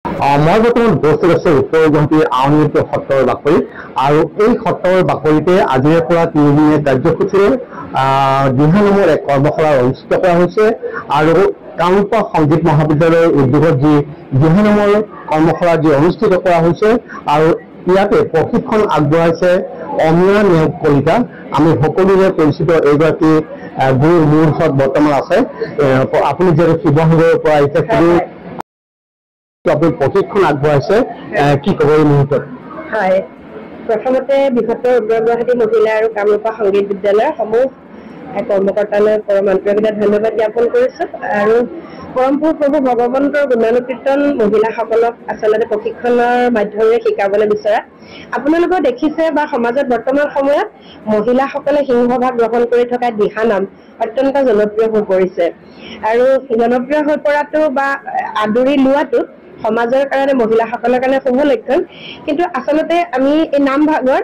মই বৰ্তমান উপস্থিত আছো উত্তৰ গুৱাহাটীৰ আউনীআটী সত্ৰৰ বাকৰিত আৰু এই সত্ৰৰ বাকৰিতে আজিৰে পৰা 3 দিনীয়া কাৰ্যসূচীৰে দিহা নামৰ এক কৰ্মশালা অনুষ্ঠিত কৰা হৈছে আৰু কামৰূপ সংগীত মহাবিদ্যালয়ৰ উদ্যোগত যি দিহা নামৰ কৰ্মশালা যি অনুষ্ঠিত কৰা হৈছে আৰু ইয়াতে প্ৰশিক্ষণ আগবঢ়াইছে অমিয়া নেওগ কলিতা। আমি সকলোৰে পৰিচিত এইগৰাকী গুৰুৰ মোৰ ওচৰত বৰ্তমান আছে। আপুনি যিহেতু শিৱসাগৰৰ পৰা আহিছে আপুনি প্ৰশিক্ষণ আগবঢ়াইছে, কি ক'ব এই মুহূৰ্তত? হয়, প্ৰথমতে বৃহত্তৰ উত্তৰ গুৱাহাটী মহিলা আৰু কামৰূপ সংগীত বিদ্যালয়ৰ সমূহ কৰ্মকৰ্তালৈ পৰম আন্তৰিকতা ধন্যবাদ জ্ঞাপন কৰিছো আৰু পৰমপুৰ প্ৰভু ভগৱন্তৰ গুণানুকীৰ্তন মহিলাসকলক আচলতে প্ৰশিক্ষণৰ মাধ্যমেৰে শিকাবলৈ বিচৰা। আপোনালোকেও দেখিছে বা সমাজত বৰ্তমান সময়ত মহিলাসকলে সিংহভাগ গ্ৰহণ কৰি থকা দিহানাম অত্যন্ত জনপ্ৰিয় হৈ পৰিছে আৰু জনপ্ৰিয় হৈ পৰাটো বা আদৰি লোৱাটো সমাজৰ কাৰণে মহিলাসকলৰ কাৰণে শুভ লক্ষণ। কিন্তু আচলতে আমি এই নামভাগৰ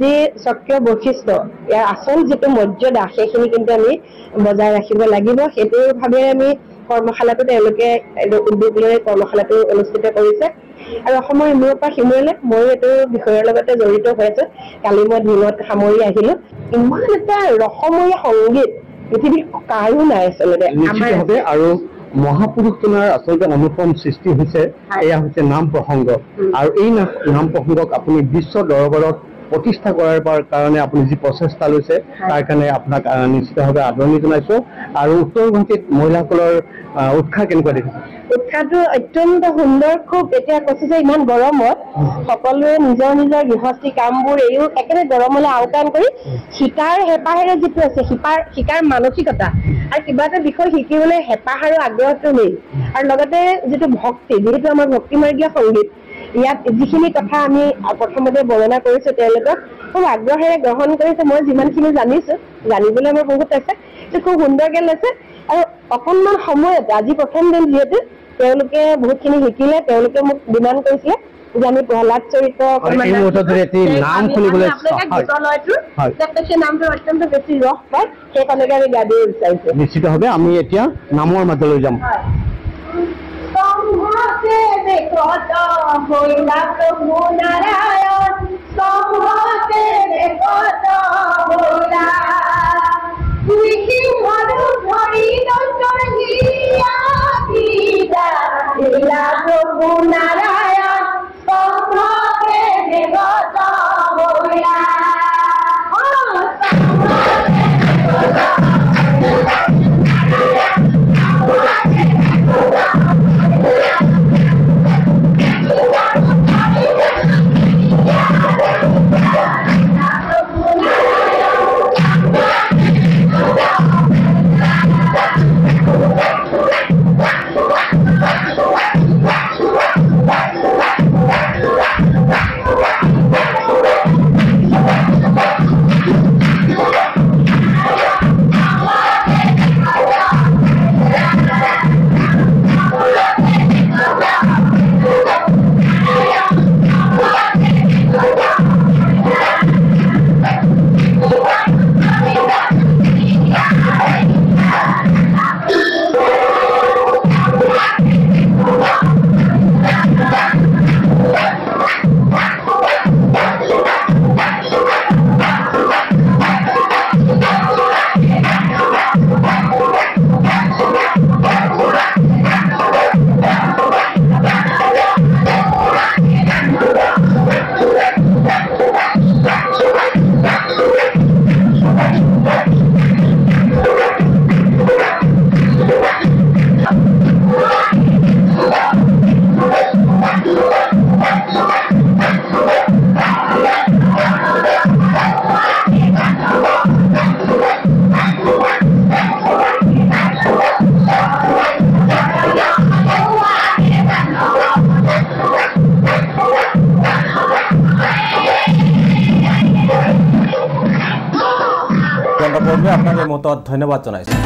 যি স্বকীয় বৈশিষ্ট্য, ইয়াৰ আচল যিটো মৰ্যাদা সেইখিনি কিন্তু আমি বজাই ৰাখিব লাগিব। সেইটো ভাৱে আমি কৰ্মশালাটো তেওঁলোকে উদ্যোগ লৈ কৰ্মশালাটো অনুষ্ঠিত কৰিছে আৰু অসমৰ ইমূৰৰ পৰা সিমূৰলৈ মই এইটো বিষয়ৰ লগতে জড়িত হৈ আছো। কালি মই দিনত সামৰি আহিলো। ইমান এটা ৰসময়ী সংগীত পৃথিৱীত কাৰো নাই আচলতে নিশ্চিতভাৱে। আৰু মহাপুৰুষজনাৰ আচলতে অনুপম সৃষ্টি হৈছে এয়া হৈছে নাম প্ৰসংগ আৰু এই নাম প্ৰসংগক আপুনি বিশ্ব দৰবাৰত প্ৰতিষ্ঠা কৰাৰ কাৰণে আপুনি যি প্ৰচেষ্টা লৈছে তাৰ কাৰণে আপোনাক নিশ্চিতভাৱে আদৰণি জনাইছো। আৰু উত্তৰ গুৱাহাটীত মহিলাসকলৰ উৎসাহ কেনেকুৱা দেখিছে? উৎসাহটো অত্যন্ত সুন্দৰ। খুব এতিয়া কৈছো যে ইমান গৰমত সকলোৱে নিজৰ নিজৰ গৃহস্থী কামবোৰ এৰিও একেবাৰে গৰমলৈ আওকাণ কৰি শিকাৰ হেঁপাহেৰে যিটো আছে শিকাৰ মানসিকতা আৰু কিবা এটা বিষয় শিকিবলৈ হেঁপাহ আৰু আগ্ৰহটো নেই আৰু লগতে যিটো ভক্তি, যিহেতু আমাৰ ভক্তিমাৰ্গীয় সংগীত, ইয়াত যিখিনি কথা আমি প্ৰথমতে বৰ্ণনা কৰিছো তেওঁলোকক খুব আগ্ৰহেৰে গ্ৰহণ কৰিছে। মই যিমানখিনি জানিছো, জানিবলৈ আমাৰ বহুত আছে, খুব সুন্দৰকে লৈছে আৰু অকণমান সময়ত আজি প্ৰথম দিন যিহেতু তেওঁলোকে বহুতখিনি শিকিলে। তেওঁলোকে মোক ডিমাণ্ড কৰিছিলে যে আমি প্ৰহ্লাদ চৰিত্ৰ সেই নামটো অত্যন্ত বেছি ৰস পায়, সেইখনকে আমি গাব বিচাৰিছো। নিশ্চিতভাৱে আমি এতিয়া নামৰ মাজলৈ যাম। আপোনাক এই মতত ধন্যবাদ জনাইছোঁ।